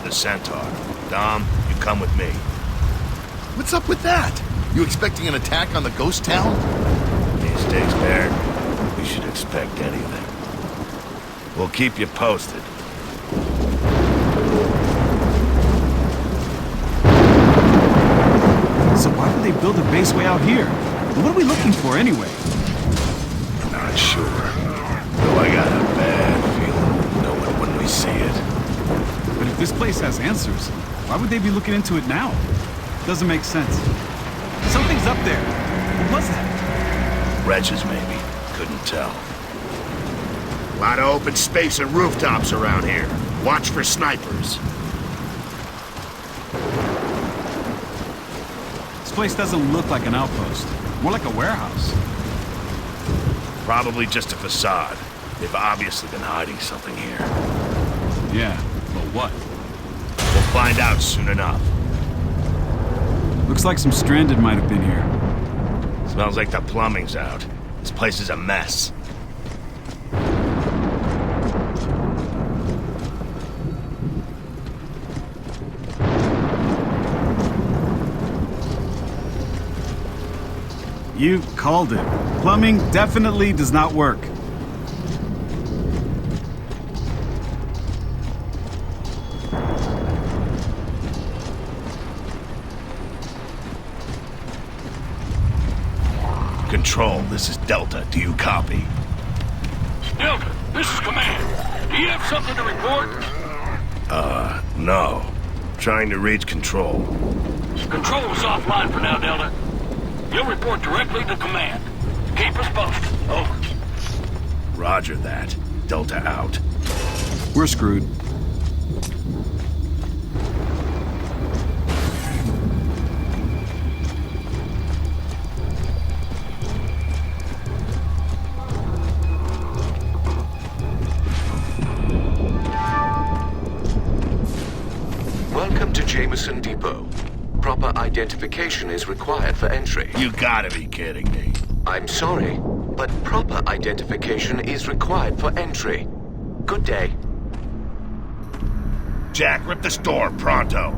the Centaur. Dom, you come with me. What's up with that? You expecting an attack on the ghost town? These days, Baird, we should expect anything. We'll keep you posted. So why would they build a base way out here? And what are we looking for anyway? Not sure. Though I got a bad feeling we'll know it when we see it. But if this place has answers, why would they be looking into it now? Doesn't make sense. Something's up there. What was that? Wretches, maybe. Couldn't tell. A lot of open space and rooftops around here. Watch for snipers. This place doesn't look like an outpost. More like a warehouse. Probably just a facade. They've obviously been hiding something here. Yeah, but what? We'll find out soon enough. Looks like some stranded might have been here. Smells like the plumbing's out. This place is a mess. You called it. Plumbing definitely does not work. Control, this is Delta. Do you copy? Delta, this is Command. Do you have something to report? No. Trying to reach Control. Control is offline for now, Delta. You'll report directly to Command. Keep us posted. Over. Roger that. Delta out. We're screwed. Welcome to Jameson Depot. Proper identification is required for entry. You gotta be kidding me. I'm sorry, but proper identification is required for entry. Good day. Jack, rip this door, pronto.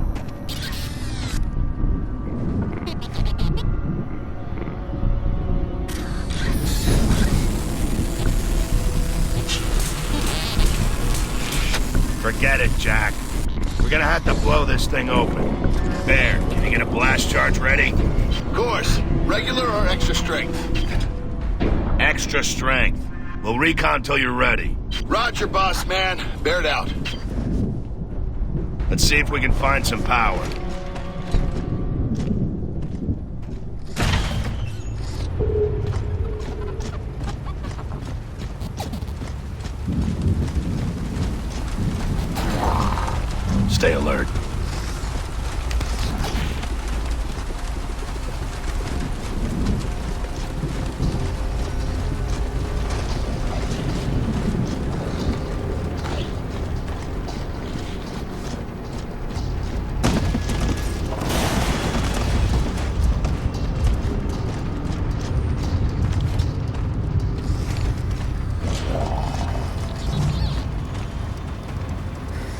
Forget it, Jack. We're gonna have to blow this thing open. Bear, can you get a blast charge ready? Of course. Regular or extra strength? Extra strength. We'll recon till you're ready. Roger, boss man. Baird out. Let's see if we can find some power. Stay alert.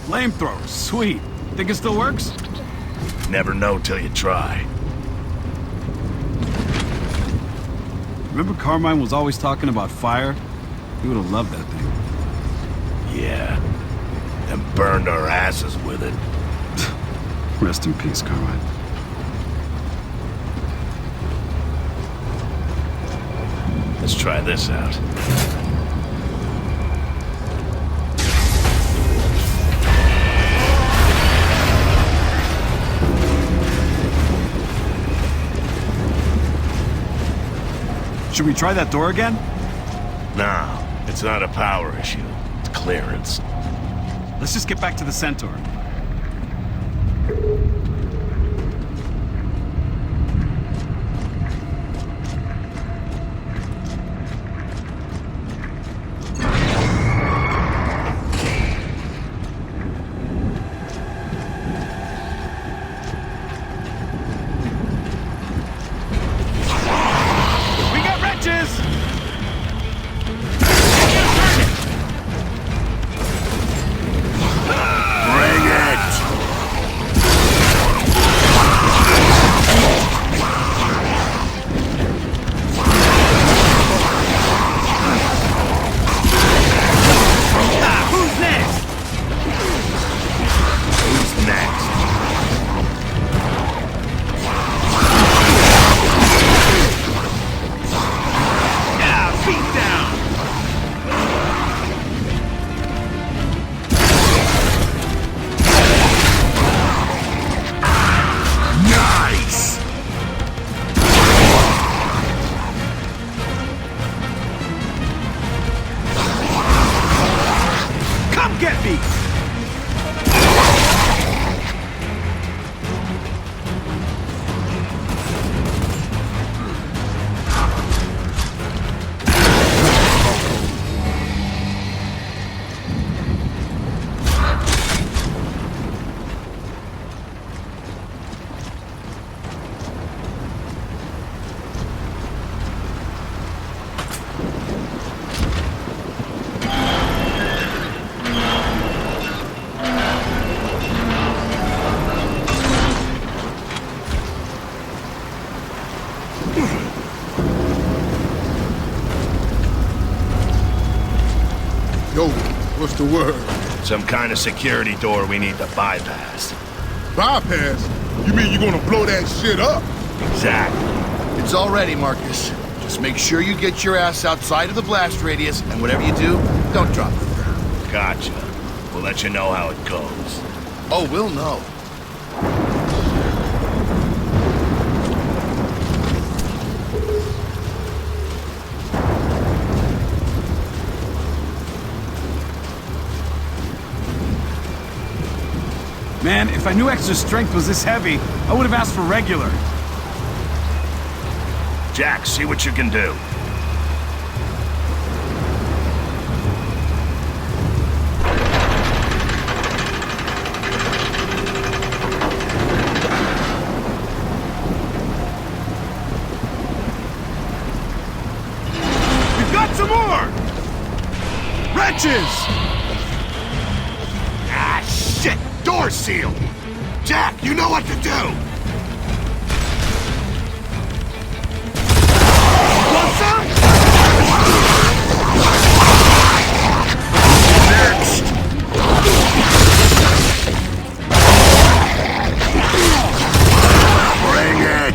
Flamethrower, sweet. Think it still works? Never know till you try. Remember Carmine was always talking about fire? He would have loved that thing. Yeah. And burned our asses with it. Rest in peace, Carmine. Let's try this out. Should we try that door again? No, it's not a power issue. It's clearance. Let's just get back to the Centaur. We got wrenches! Bring it! Yo, what's the word? Some kind of security door we need to bypass. Bypass? You mean you're gonna blow that shit up? Exactly. It's all ready, Marcus. Just make sure you get your ass outside of the blast radius, and whatever you do, don't drop it. Gotcha. We'll let you know how it goes. Oh, we'll know. Man, if I knew extra strength was this heavy, I would have asked for regular. Jack, see what you can do. We've got some more! Wrenches! Ah, shit! Door sealed! Jack, you know what to do! Want some? Next! Bring it!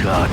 God.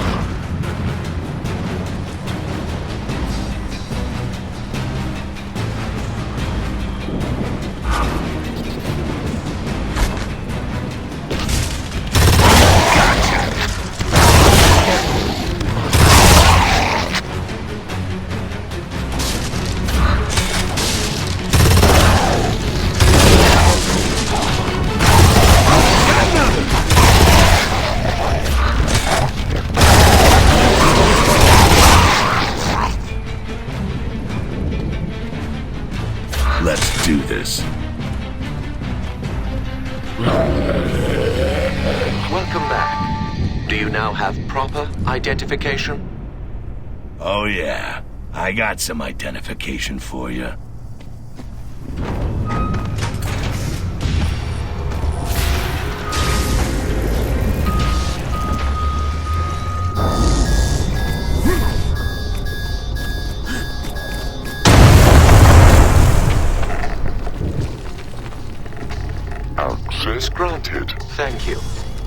Let's do this. Welcome back. Do you now have proper identification? Oh yeah, I got some identification for you. Access granted. Thank you.